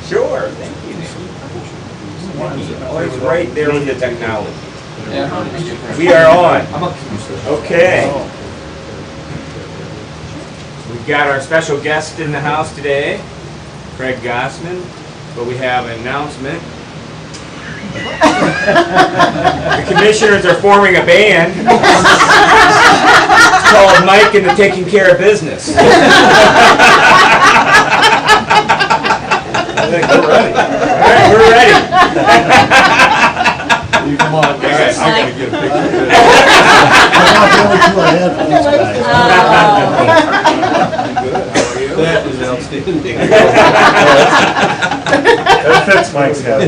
Sure, thank you. Always right there with the technology. We are on. Okay. We've got our special guest in the house today, Craig Gossman, but we have an announcement. The commissioners are forming a band. It's called Mike and the Taking Care of Business. I think we're ready. All right, we're ready. You come on, guys. I gotta get a picture of this. I'm not the only two I had for these guys. Good, how are you? That is outstanding. That fits Mike's head.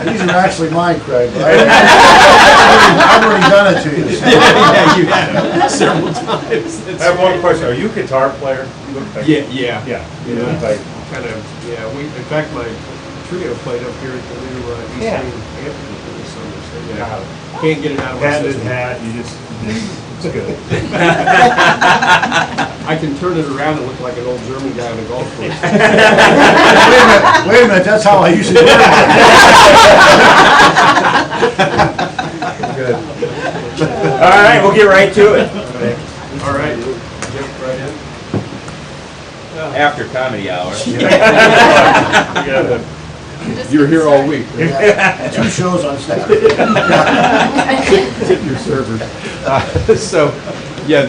These are actually mine, Craig. I've already done it to you. Yeah, you have several times. I have one question. Are you a guitar player? You look like Yeah. Yeah. You look like Kind of, yeah, in fact, my trio played up here at the new East Yeah. Main Amphitheater this summer, so yeah. Can't get it out of my patented system. hat. You just, it's good. I can turn it around and look like an old German guy on a golf course. Wait a minute. That's how I usually wear it. Good. All right, we'll get right to it. All right, jump right in. After comedy hour. You were here all week. Two shows on Saturday. Tip your servers. So, yeah,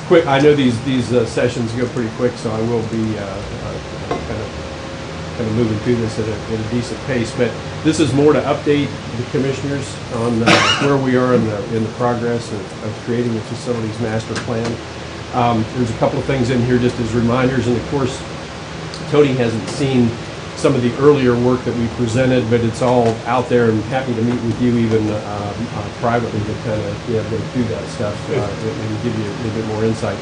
quick. I know these sessions go pretty quick, so I will be kind of moving through this at a decent pace. But this is more to update the commissioners on where we are in the progress of creating the facilities master plan. There's a couple of things in here just as reminders, and of course, Tony hasn't seen some of the earlier work that we presented, but it's all out there, and happy to meet with you even privately to kind of go through that stuff and give you a little bit more insight.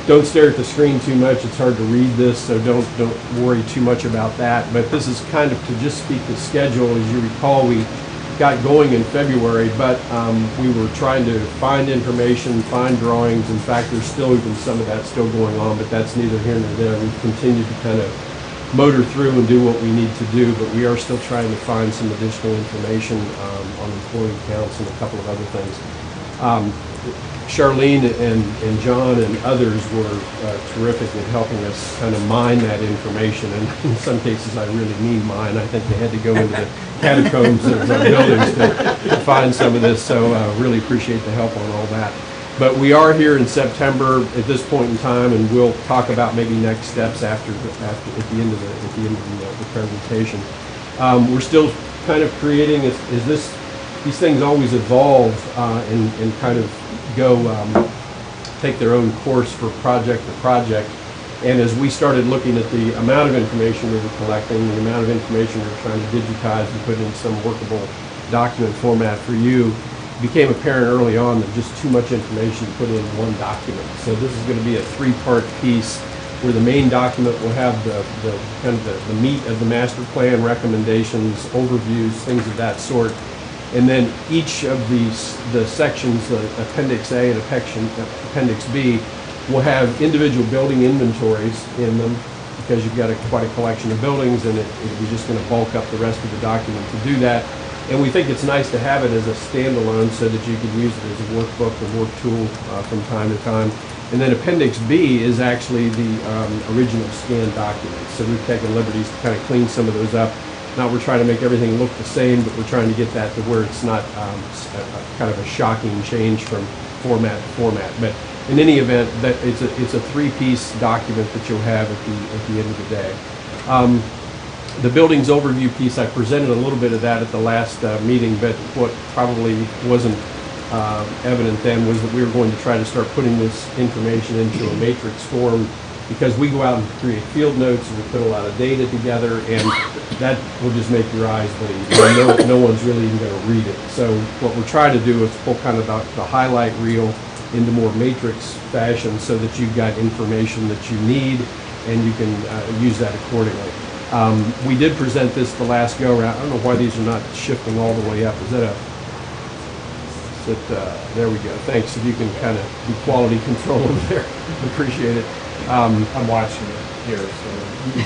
Don't stare at the screen too much. It's hard to read this, so don't worry too much about that. But this is kind of to just speak to schedule. As you recall, we got going in February, but we were trying to find information, find drawings. In fact, there's still even some of that still going on, but that's neither here nor there. We've continued to kind of motor through and do what we need to do, but we are still trying to find some additional information on employee counts and a couple of other things. Charlene and John and others were terrific in helping us kind of mine that information, and in some cases I really mean mine. I think they had to go into the catacombs of buildings to find some of this, so really appreciate the help on all that. But we are here in September at this point in time, and we'll talk about maybe next steps after at the end of the presentation. We're still kind of creating. These things always evolve and kind of go take their own course for project to project. And as we started looking at the amount of information we were collecting, the amount of information we were trying to digitize and put in some workable document format for you, it became apparent early on that just too much information to put in one document. So this is going to be a three-part piece where the main document will have the meat of the master plan, recommendations, overviews, things of that sort. And then each of the sections, Appendix A and Appendix B, will have individual building inventories in them because you've got quite a collection of buildings, and we're just going to bulk up the rest of the document to do that. And we think it's nice to have it as a standalone so that you can use it as a workbook or work tool from time to time. And then Appendix B is actually the original scanned documents. So we've taken liberties to kind of clean some of those up. Not we're trying to make everything look the same, but we're trying to get that to where it's not kind of a shocking change from format to format. But in any event, that it's a three-piece document that you'll have at the end of the day. The buildings overview piece, I presented a little bit of that at the last meeting, but what probably wasn't evident then was that we were going to try to start putting this information into a matrix form, because we go out and create field notes and we put a lot of data together, and that will just make your eyes bleed. No one's really even going to read it. So what we're trying to do is pull kind of the highlight reel into more matrix fashion so that you've got information that you need and you can use that accordingly. We did present this the last go around. I don't know why these are not shifting all the way up. Is that there we go. Thanks. If you can kind of do quality control over there, appreciate it. Um, I'm watching it here, so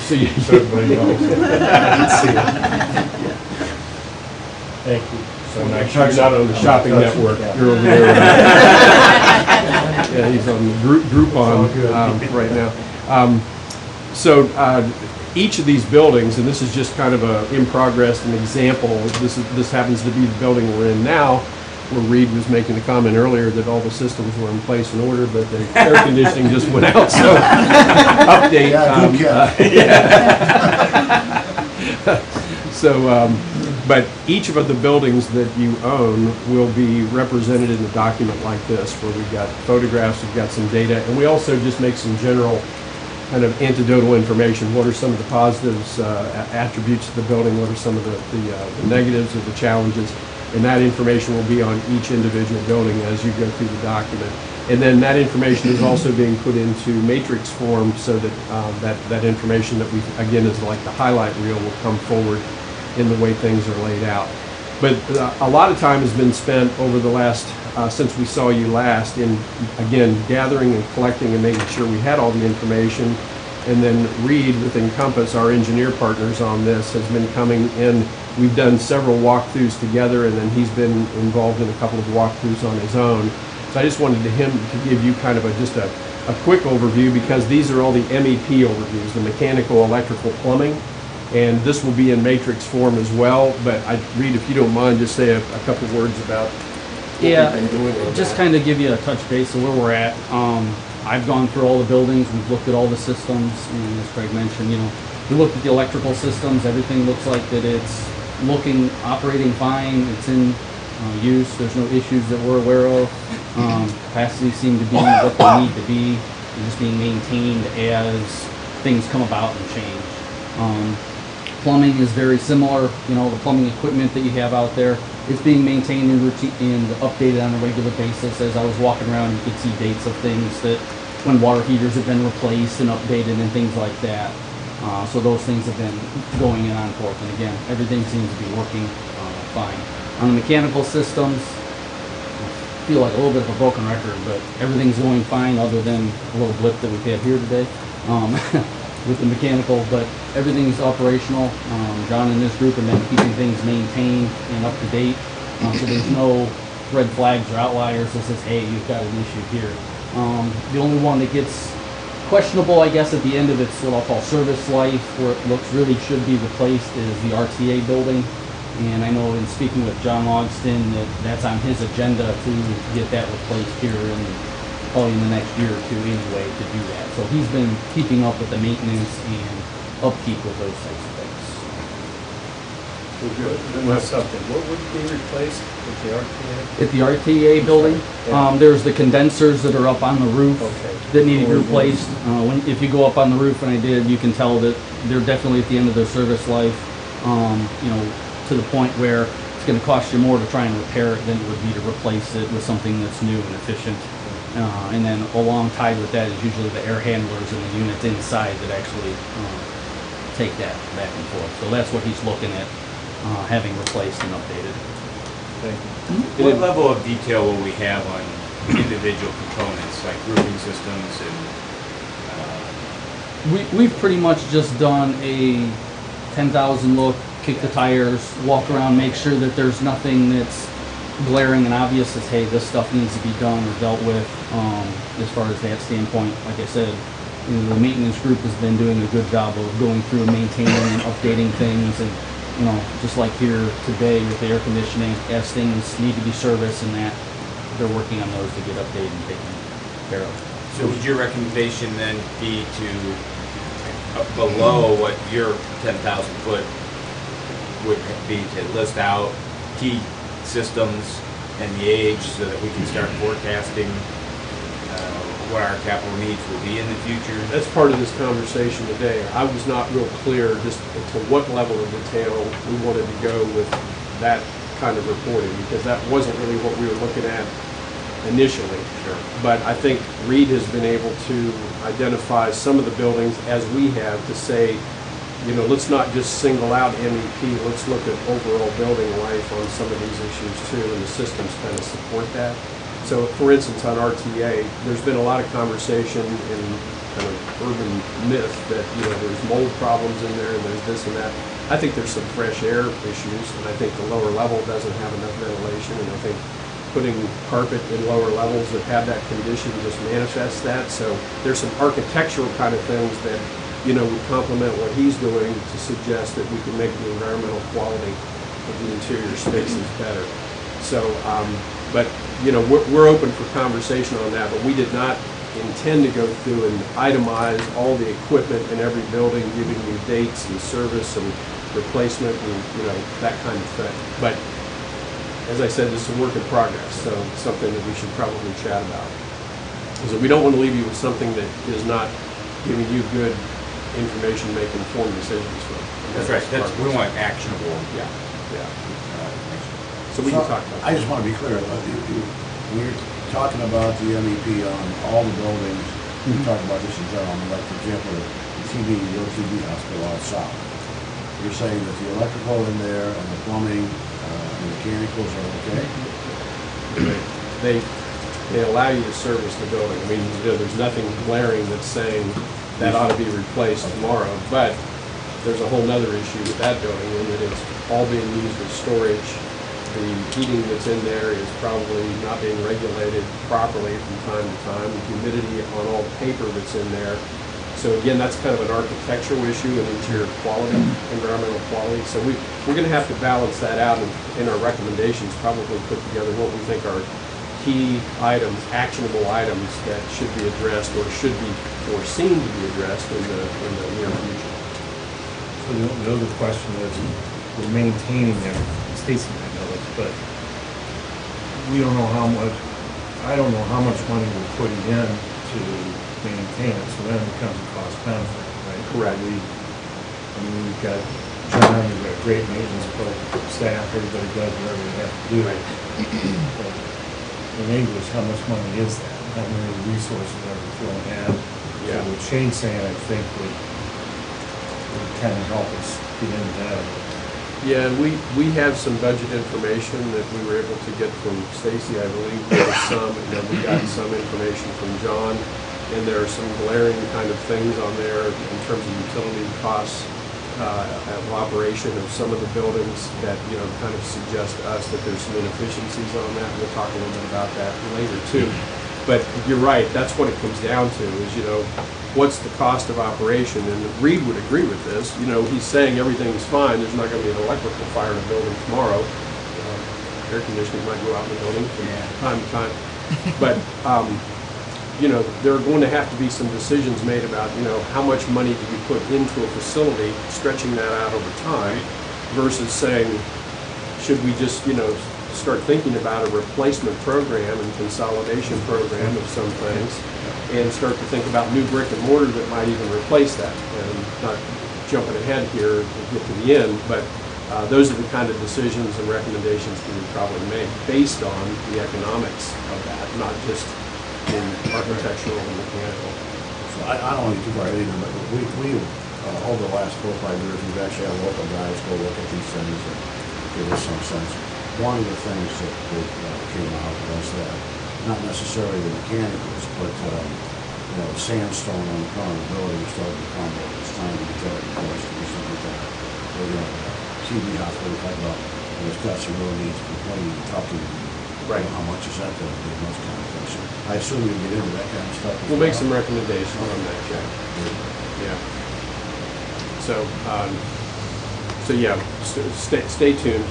so you, everybody knows. I can see it. Thank you. So nice. you're not on the shopping network. You're over there. Yeah, he's on the Groupon right now. So each of these buildings, and this is just kind of a in progress, an example. This happens to be the building we're in now, where Reed was making the comment earlier that all the systems were in place and order, but the air conditioning just went out. So update. Yeah, good catch. So, but each of the buildings that you own will be represented in a document like this, where we've got photographs, we've got some data, and we also just make some general kind of anecdotal information. What are some of the positives, attributes of the building? What are some of the negatives or the challenges? And that information will be on each individual building as you go through the document. And then that information is also being put into matrix form so that that information that we, again, is like the highlight reel, will come forward in the way things are laid out. But a lot of time has been spent over the last, since we saw you last, in, again, gathering and collecting and making sure we had all the information. And then Reed with Encompass, our engineer partners on this, has been coming in. We've done several walkthroughs together, and then he's been involved in a couple of walkthroughs on his own. So I just wanted him to give you kind of just a quick overview, because these are all the MEP overviews, the mechanical, electrical, plumbing. And this will be in matrix form as well. But Reed, if you don't mind, just say a couple words about what we've been doing on just that. kind of give you a touch base of where we're at. I've gone through all the buildings, we've looked at all the systems, and as Craig mentioned, we looked at the electrical systems. Everything looks like that it's operating fine. It's in use. There's no issues that we're aware of. Capacities seem to be what they need to be. They're just being maintained as things come about and change. Plumbing is very similar. The plumbing equipment that you have out there, it's being maintained and updated on a regular basis. As I was walking around, you could see dates of things that when water heaters have been replaced and updated and things like that. So those things have been going in on forth. And again, everything seems to be working fine. On the mechanical systems, I feel like a little bit of a broken record, but everything's going fine other than a little blip that we've had here today. With the mechanical, but everything's operational. John and his group have been keeping things maintained and up to date, so there's no red flags or outliers that says, hey, you've got an issue here. The only one that gets questionable, I guess, at the end of its what I'll call service life, where it looks really should be replaced, is the RTA building. And I know in speaking with John Logston that's on his agenda to get that replaced here in probably in the next year or two anyway to do that. So he's been keeping up with the maintenance and upkeep of those types of things. That's something. What would be replaced with the RTA? At the RTA building, Yeah. there's the condensers that are up on the roof Okay. that need to be replaced. If you go up on the roof, and I did, you can tell that they're definitely at the end of their service life, to the point where it's going to cost you more to try and repair it than it would be to replace it with something that's new and efficient. And then along tied with that is usually the air handlers and the units inside that actually take that back and forth. So that's what he's looking at having replaced and updated. Thank you. What level of detail will we have on individual components, like roofing systems and, We've pretty much just done a 10,000 look, kick the tires, walk around, make sure that there's nothing that's glaring and obvious as, hey, this stuff needs to be done or dealt with. As far as that standpoint, like I said, the maintenance group has been doing a good job of going through and maintaining and updating things, and just like here today with the air conditioning, as things need to be serviced and that, they're working on those to get updated and taken care of. so would your recommendation then be to, below what your 10,000 foot would be, to list out key systems and the age so that we can start forecasting what our capital needs will be in the future? That's part of this conversation today. I was not real clear just to what level of detail we wanted to go with that kind of reporting, because that wasn't really what we were looking at initially. Sure. But I think Reed has been able to identify some of the buildings, as we have, to say, let's not just single out MEP, let's look at overall building life on some of these issues too, and the systems kind of support that. So for instance, on RTA, there's been a lot of conversation in kind of urban myth that, you know, there's mold problems in there and there's this and that. I think there's some fresh air issues, and I think the lower level doesn't have enough ventilation, and I think putting carpet in lower levels that have that condition just manifests that. So there's some architectural kind of things that, you know, would complement what he's doing to suggest that we can make the environmental quality of the interior spaces better. So, but, you know, we're open for conversation on that, but we did not intend to go through and itemize all the equipment in every building, giving you dates and service and replacement and, you know, that kind of thing. But as I said, this is a work in progress, so it's something that we should probably chat about. Because we don't want to leave you with something that is not giving you good information to make informed decisions from. That's right, we want actionable. Yeah, yeah. Information. So we can talk about I that. just want to be clear, when you're talking about the MEP on all the buildings, we talk about this in general, like for example, the OTB hospital out south. You're saying that the electrical in there and the plumbing and mechanicals are okay? They allow you to service the building. I mean, you know, there's nothing glaring that's saying that ought to be replaced tomorrow, but there's a whole nother issue with that building in that it's all being used as storage. The heating that's in there is probably not being regulated properly from time to time. The humidity on all the paper that's in there. So again, that's kind of an architectural issue and interior quality, environmental quality. So we're going to have to balance that out and in our recommendations probably put together what we think are key items, actionable items that should be addressed or should be foreseen to be addressed in the near future. So the other question is, we're maintaining them, Stacy might know this, but we don't know how much, I don't know how much money we're putting in to maintain it, so then it becomes a cost benefit, right? Correct. I mean, we've got John, we've got great maintenance staff, everybody does whatever they have to do. But in English, how much money is that? How many resources are we throwing at? Yeah. So what Shane's saying, I think, would kind of help us get into that. Yeah, and we have some budget information that we were able to get from Stacy, I believe. There was some, and then we got some information from John. And there are some glaring kind of things on there in terms of utility costs of operation of some of the buildings that, you know, kind of suggest to us that there's some inefficiencies on that. We'll talk a little bit about that later too. But you're right, that's what it comes down to is, you know, what's the cost of operation? And Reed would agree with this. You know, he's saying everything's fine. There's not going to be an electrical fire in a building tomorrow. Air conditioning might go out in the building from time to time. But, you know, there are going to have to be some decisions made about, you know, how much money do you put into a facility, stretching that out over time, versus saying, should we just, you know, start thinking about a replacement program and consolidation program of some things, and start to think about new brick and mortar that might even replace that. And not jumping ahead here to get to the end, but those are the kind of decisions and recommendations we would probably make based on the economics of that, not just in architectural and mechanical. So I don't want to get too far either, but we over the last 4 or 5 years, we've actually had local guys go look at these things and give us some sense. One of the things that came out was that, not necessarily the mechanicals, but you know, sandstone on the front of the building started to crumble. It's time to get that replaced or something like that. Or, you know, QB hospital, we talk about, and it's got some real needs for cleaning and tucking. Right. You know, how much is that going to be, those kind of things. So I assume you get into that kind of stuff. as We'll make well. some recommendations on that, Jack. Yeah. So, so yeah, stay tuned.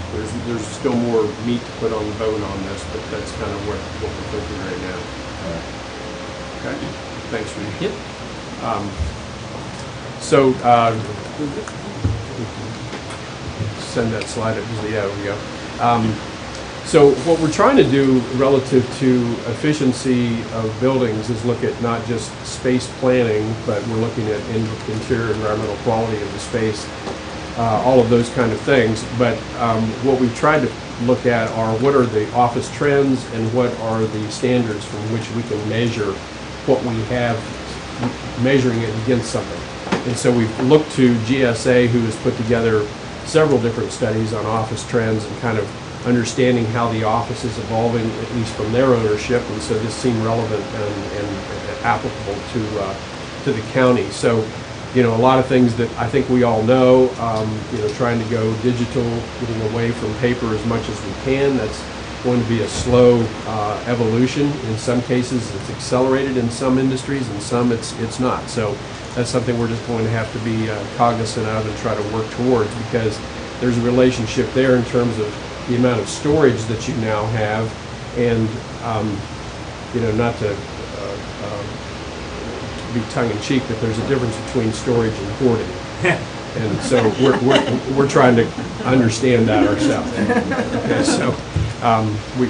There's still more meat to put on the bone on this, but that's kind of what we're thinking right now. All right. Okay? Thanks, Reed. Yep. So, send that slide up. Yeah, there we go. So what we're trying to do relative to efficiency of buildings is look at not just space planning, but we're looking at interior environmental quality of the space, all of those kind of things. But what we've tried to look at are what are the office trends and what are the standards from which we can measure what we have, measuring it against something. And so we've looked to GSA, who has put together several different studies on office trends and kind of understanding how the office is evolving, at least from their ownership, and so this seemed relevant and applicable to to the county. So, you know, a lot of things that I think we all know, you know, trying to go digital, getting away from paper as much as we can. That's going to be a slow evolution. In some cases, it's accelerated in some industries, and some it's not. So that's something we're just going to have to be cognizant of and try to work towards, because there's a relationship there in terms of the amount of storage that you now have, and you know, not to be tongue-in-cheek, but there's a difference between storage and hoarding. And so we're trying to understand that ourselves. Okay, so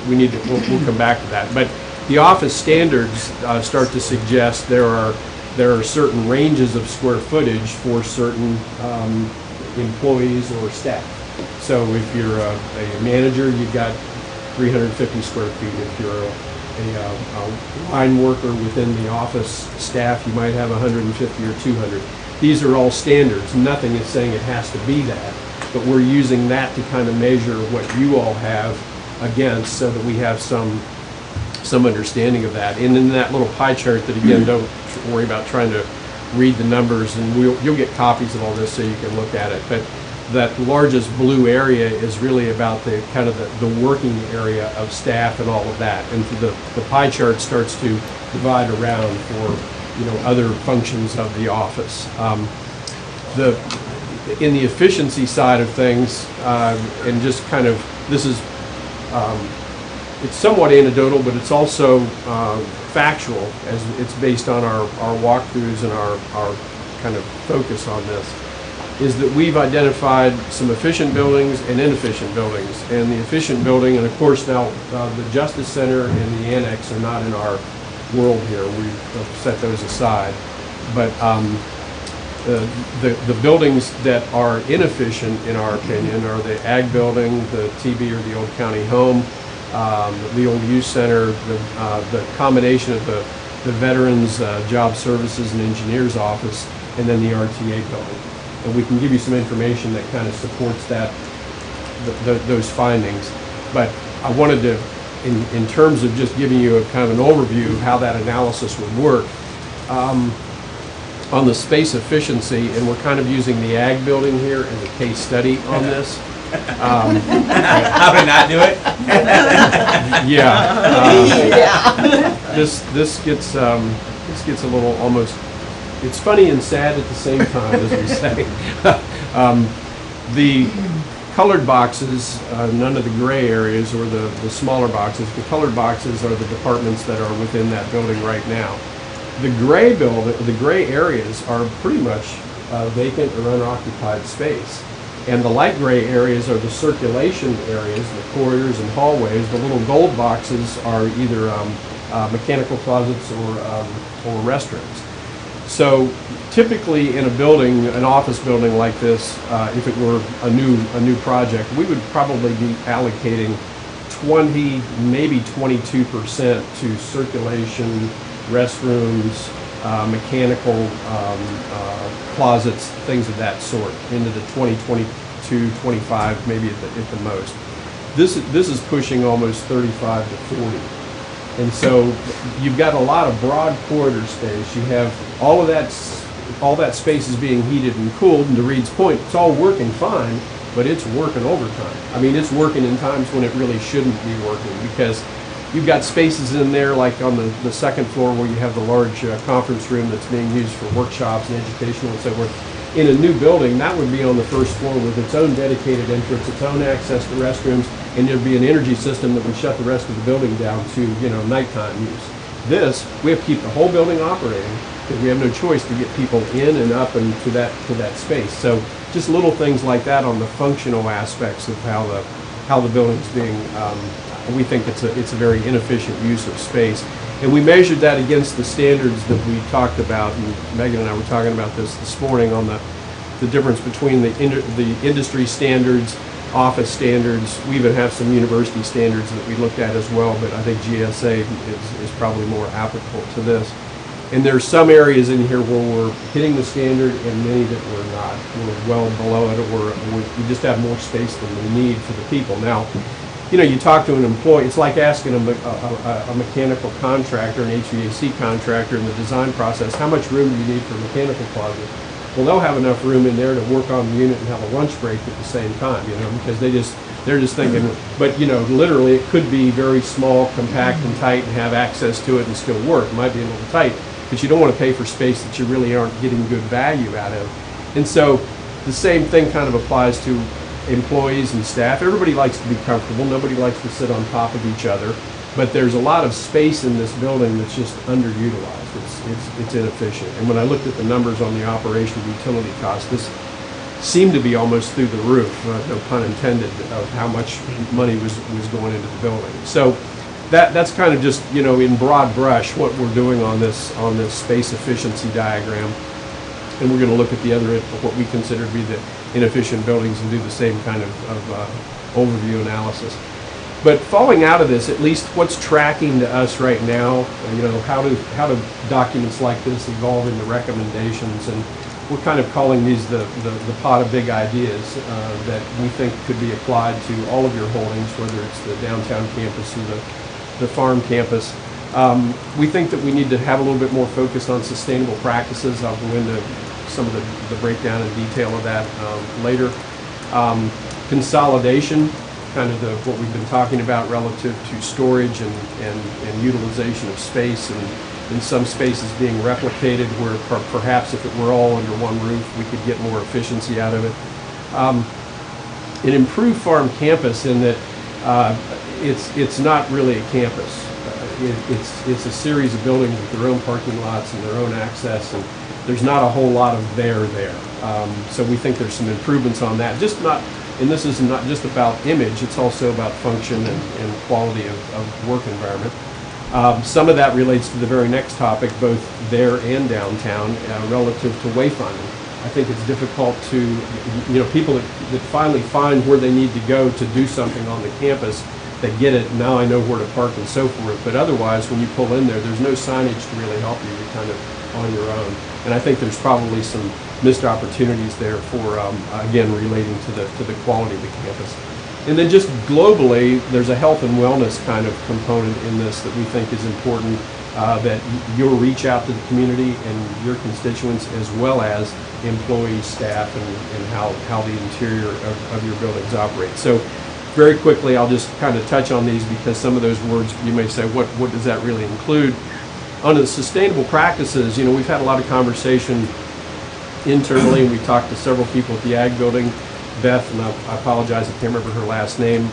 we need to, we'll come back to that. But the office standards start to suggest there are certain ranges of square footage for certain employees or staff. So if you're a manager, you've got 350 square feet. If you're a line worker within the office staff, you might have 150 or 200. These are all standards. Nothing is saying it has to be that, but we're using that to kind of measure what you all have against, so that we have some understanding of that. And in that little pie chart, that again, don't worry about trying to read the numbers, and you'll get copies of all this so you can look at it. But that largest blue area is really about the kind of the working area of staff and all of that. And the pie chart starts to divide around for, you know, other functions of the office. In the efficiency side of things, and just kind of, this is, it's somewhat anecdotal, but it's also factual, as it's based on our walkthroughs and our kind of focus on this, is that we've identified some efficient buildings and inefficient buildings. And the efficient building, and of course now the Justice Center and the Annex are not in our world here. We've set those aside. But the buildings that are inefficient, in our opinion, are the Ag Building, the TB or the Old County Home, the Old Youth Center, the combination of the Veterans Job Services and Engineers Office, and then the RTA Building. And we can give you some information that kind of supports that, those findings. But I wanted to, in terms of just giving you a kind of an overview of how that analysis would work, on the space efficiency, and we're kind of using the Ag Building here as a case study on this. How to not do it? Yeah. This gets a little almost. It's funny and sad at the same time, as we say. The colored boxes, none of the gray areas or the smaller boxes. The colored boxes are the departments that are within that building right now. The gray areas are pretty much vacant or unoccupied space. And the light gray areas are the circulation areas, the corridors and hallways. The little gold boxes are either mechanical closets or restrooms. So typically in a building, an office building like this, if it were a new project, we would probably be allocating 20, maybe 22% to circulation, restrooms, mechanical closets, things of that sort, into the 20, 22, 25, maybe at the most. This is pushing almost 35 to 40. And so you've got a lot of broad corridor space. You have all that space is being heated and cooled, and to Reed's point, it's all working fine, but it's working overtime. I mean, it's working in times when it really shouldn't be working, because you've got spaces in there, like on the second floor where you have the large conference room that's being used for workshops and educational and so forth. In a new building, that would be on the first floor with its own dedicated entrance, its own access to restrooms, and there'd be an energy system that would shut the rest of the building down to, you know, nighttime use. This, we have to keep the whole building operating, because we have no choice to get people in and up and to that space. So just little things like that on the functional aspects of how the building's being. We think it's a very inefficient use of space. And we measured that against the standards that we talked about, and Megan and I were talking about this morning on the difference between the industry standards, office standards. We even have some university standards that we looked at as well, but I think GSA is probably more applicable to this. And there's some areas in here where we're hitting the standard and many that we're not. We're well below it, or we just have more space than we need for the people. Now, you know, you talk to an employee, it's like asking a mechanical contractor, an HVAC contractor in the design process, how much room do you need for a mechanical closet? Well, they'll have enough room in there to work on the unit and have a lunch break at the same time, you know, because they're just thinking, but you know, literally it could be very small, compact and tight and have access to it and still work. It might be a little tight, but you don't want to pay for space that you really aren't getting good value out of. And so the same thing kind of applies to employees and staff. Everybody likes to be comfortable. Nobody likes to sit on top of each other. But there's a lot of space in this building that's just underutilized. It's inefficient. And when I looked at the numbers on the operation utility cost, this seemed to be almost through the roof, no pun intended, of how much money was going into the building. So that's kind of just, you know, in broad brush what we're doing on this space efficiency diagram. And we're going to look at the other, what we consider to be the inefficient buildings, and do the same kind of overview analysis. But falling out of this, at least what's tracking to us right now, you know, how do documents like this evolve into recommendations? And we're kind of calling these the pot of big ideas that we think could be applied to all of your holdings, whether it's the downtown campus or the farm campus. We think that we need to have a little bit more focus on sustainable practices. I'll go into some of the breakdown and detail of that later. Consolidation, kind of what we've been talking about relative to storage and utilization of space, and in some spaces being replicated where perhaps if it were all under one roof, we could get more efficiency out of it. An improved farm campus in that it's not really a campus. It's a series of buildings with their own parking lots and their own access, and there's not a whole lot of there. So we think there's some improvements on that. And this is not just about image, it's also about function and quality of work environment. Some of that relates to the very next topic, both there and downtown, relative to wayfinding. I think it's difficult to, you know, people that finally find where they need to go to do something on the campus, they get it, now I know where to park and so forth. But otherwise, when you pull in there's no signage to really help you. You're kind of on your own. And I think there's probably some missed opportunities there for, again, relating to the quality of the campus. And then just globally, there's a health and wellness kind of component in this that we think is important, that you'll reach out to the community and your constituents, as well as employees, staff, and how the interior of your buildings operate. So very quickly, I'll just kind of touch on these, because some of those words you may say, what does that really include? On the sustainable practices, you know, we've had a lot of conversation internally, and we talked to several people at the Ag Building. Beth, and I apologize, I can't remember her last name.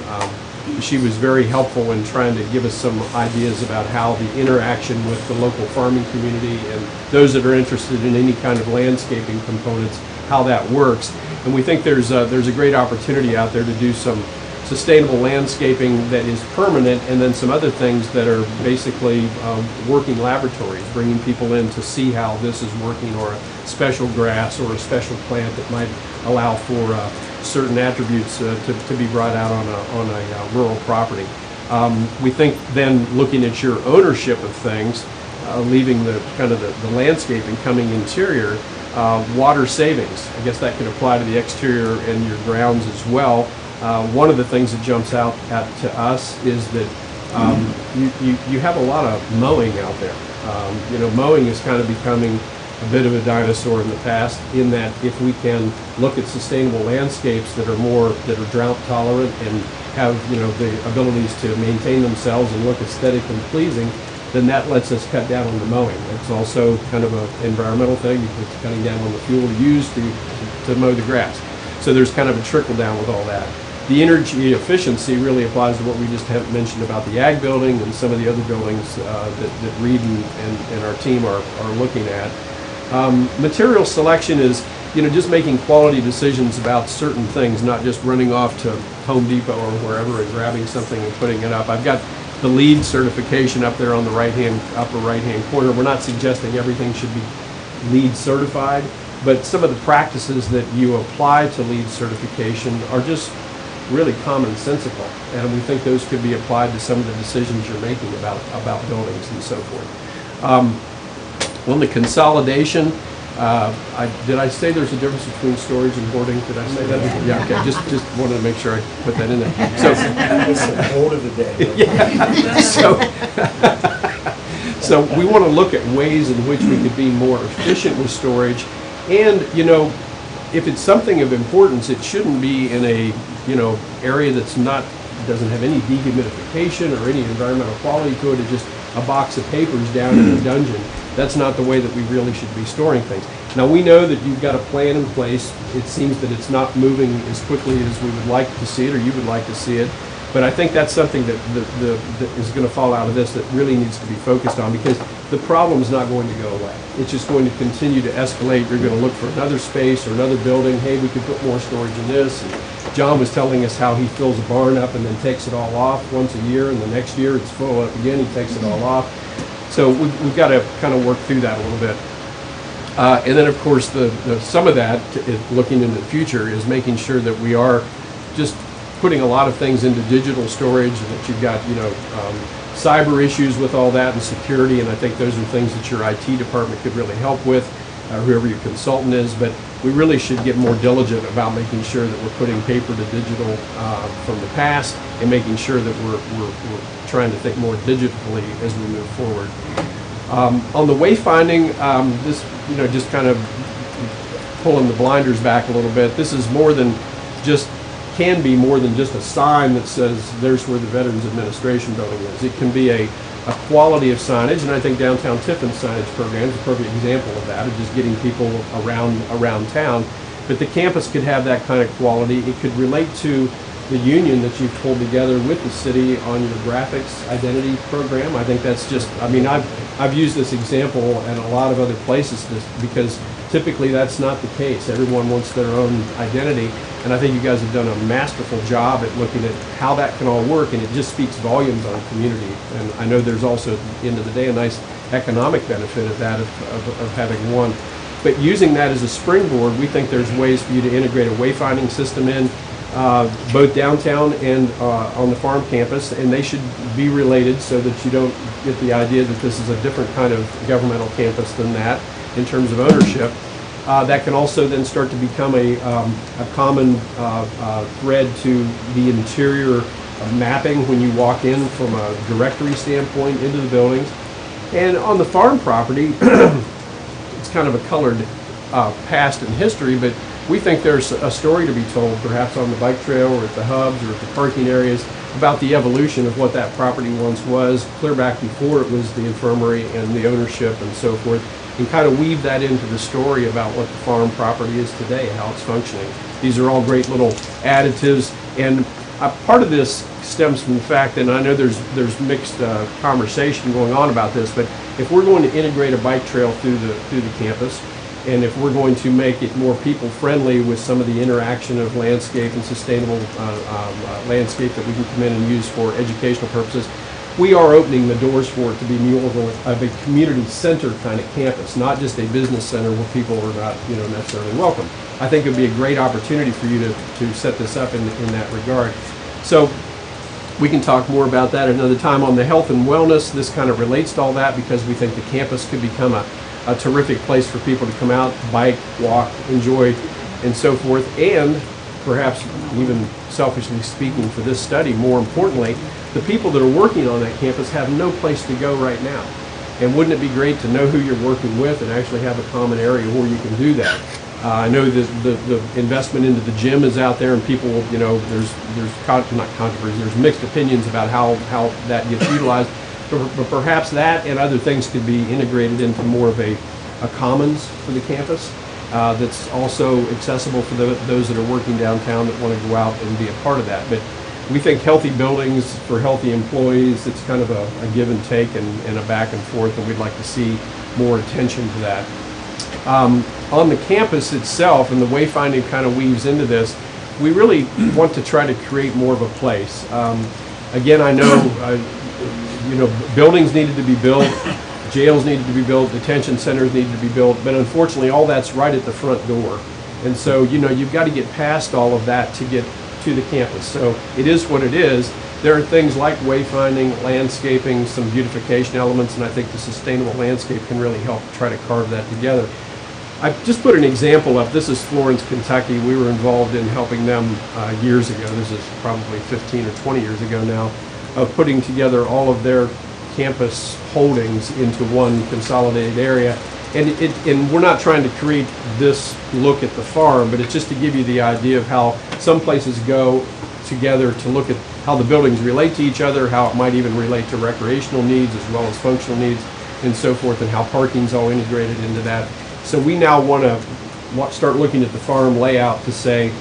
She was very helpful in trying to give us some ideas about how the interaction with the local farming community and those that are interested in any kind of landscaping components, how that works. And we think there's a great opportunity out there to do some sustainable landscaping that is permanent, and then some other things that are basically working laboratories, bringing people in to see how this is working, or a special grass or a special plant that might allow for certain attributes to be brought out on a rural property. We think then, looking at your ownership of things, leaving the kind of the landscaping, coming interior, water savings. I guess that could apply to the exterior and your grounds as well. One of the things that jumps out to us is that you have a lot of mowing out there. You know, mowing is kind of becoming a bit of a dinosaur in the past, in that if we can look at sustainable landscapes that are drought tolerant and have, you know, the abilities to maintain themselves and look aesthetically pleasing, then that lets us cut down on the mowing. It's also kind of an environmental thing, because it's cutting down on the fuel used to mow the grass. So there's kind of a trickle down with all that. The energy efficiency really applies to what we just have mentioned about the Ag Building and some of the other buildings that Reed and our team are looking at. Material selection is, you know, just making quality decisions about certain things, not just running off to Home Depot or wherever and grabbing something and putting it up. I've got the LEED certification up there on the upper right-hand corner. We're not suggesting everything should be LEED certified, but some of the practices that you apply to LEED certification are just really commonsensical, and we think those could be applied to some of the decisions you're making about buildings and so forth. On the consolidation, Did I say there's a difference between storage and hoarding? Did I say that? Yeah, okay, just wanted to make sure I put that in there. So, It's the quote of the day. So we want to look at ways in which we could be more efficient with storage. And, you know, if it's something of importance, it shouldn't be in a, you know, area that's not, doesn't have any dehumidification or any environmental quality to it. It's just a box of papers down in a dungeon. That's not the way that we really should be storing things. Now, we know that you've got a plan in place. It seems that it's not moving as quickly as we would like to see it, or you would like to see it. But I think that's something that is going to fall out of this that really needs to be focused on, because the problem's not going to go away. It's just going to continue to escalate. You're going to look for another space or another building. Hey, we could put more storage in this. And John was telling us how he fills a barn up and then takes it all off once a year, and the next year it's full up again. He takes it all off. So we've got to kind of work through that a little bit. And then, of course, some of that, looking into the future, is making sure that we are just putting a lot of things into digital storage, and that you've got, you know, cyber issues with all that and security, and I think those are things that your IT department could really help with, whoever your consultant is. But we really should get more diligent about making sure that we're putting paper to digital from the past, and making sure that we're trying to think more digitally as we move forward. On the wayfinding, this, you know, just kind of pulling the blinders back a little bit. This is more than just, can be more than just a sign that says there's where the Veterans Administration building is. It can be a quality of signage, and I think Downtown Tiffin's signage program is a perfect example of that, of just getting people around town. But the campus could have that kind of quality. It could relate to the union that you've pulled together with the city on your graphics identity program. I think that's just, I mean, I've used this example in a lot of other places because typically that's not the case. Everyone wants their own identity, and I think you guys have done a masterful job at looking at how that can all work, and it just speaks volumes on a community. And I know there's also, at the end of the day, a nice economic benefit of that, of having one. But using that as a springboard, we think there's ways for you to integrate a wayfinding system in, both downtown and on the farm campus, and they should be related so that you don't get the idea that this is a different kind of governmental campus than that in terms of ownership. That can also then start to become a common thread to the interior mapping when you walk in from a directory standpoint into the buildings. And on the farm property, it's kind of a colored past and history, but we think there's a story to be told, perhaps on the bike trail or at the hubs or at the parking areas, about the evolution of what that property once was, clear back before it was the infirmary and the ownership and so forth, and kind of weave that into the story about what the farm property is today, how it's functioning. These are all great little additives, and part of this stems from the fact that, and I know there's mixed conversation going on about this, but if we're going to integrate a bike trail through the campus, and if we're going to make it more people-friendly with some of the interaction of landscape and sustainable landscape that we can come in and use for educational purposes, we are opening the doors for it to be more of a community-centered kind of campus, not just a business center where people are not, you know, necessarily welcome. I think it would be a great opportunity for you to set this up in that regard. So we can talk more about that another time. On the health and wellness, this kind of relates to all that, because we think the campus could become a terrific place for people to come out, bike, walk, enjoy, and so forth. And perhaps even selfishly speaking for this study, more importantly, the people that are working on that campus have no place to go right now. And wouldn't it be great to know who you're working with and actually have a common area where you can do that? I know the investment into the gym is out there, and people, you know, there's not controversy, there's mixed opinions about how that gets utilized. But perhaps that and other things could be integrated into more of a commons for the campus that's also accessible for those that are working downtown that want to go out and be a part of that. But we think healthy buildings for healthy employees, it's kind of a give and take and a back and forth, and we'd like to see more attention to that. On the campus itself, and the wayfinding kind of weaves into this, we really want to try to create more of a place. Again, I know you know, buildings needed to be built, jails needed to be built, detention centers needed to be built, but unfortunately all that's right at the front door. And so, you know, you've got to get past all of that to get to the campus. So it is what it is. There are things like wayfinding, landscaping, some beautification elements, and I think the sustainable landscape can really help try to carve that together. I just put an example up. This is Florence, Kentucky. We were involved in helping them years ago. This is probably 15 or 20 years ago now, of putting together all of their campus holdings into one consolidated area. And we're not trying to create this look at the farm, but it's just to give you the idea of how some places go together to look at how the buildings relate to each other, how it might even relate to recreational needs as well as functional needs and so forth, and how parking's all integrated into that. So we now want to start looking at the farm layout to say,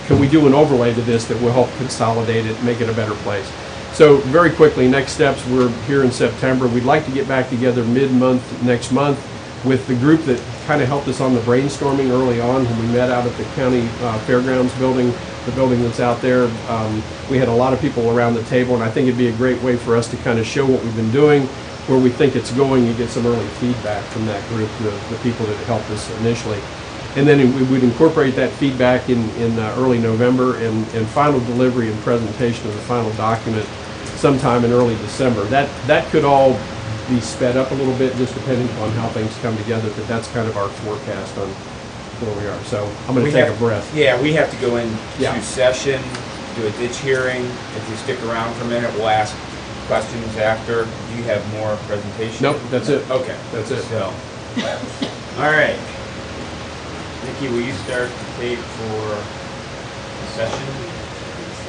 can we do an overlay to this that will help consolidate it, make it a better place? So very quickly, next steps, we're here in September. We'd like to get back together mid-month next month with the group that kind of helped us on the brainstorming early on when we met out at the county fairgrounds building, the building that's out there. We had a lot of people around the table, and I think it'd be a great way for us to kind of show what we've been doing, where we think it's going, and get some early feedback from that group, the people that helped us initially. And then we would incorporate that feedback in early November and final delivery and presentation of the final document sometime in early December. That could all be sped up a little bit just depending on how things come together, but that's kind of our forecast on where we are. So I'm going to take a breath. Yeah, we have to go into Yeah. session, do a ditch hearing. If you stick around for a minute, we'll ask questions after. Do you have more presentation? Nope, that's it. Okay. That's it. So, all right. Nikki, will you start the tape for the session?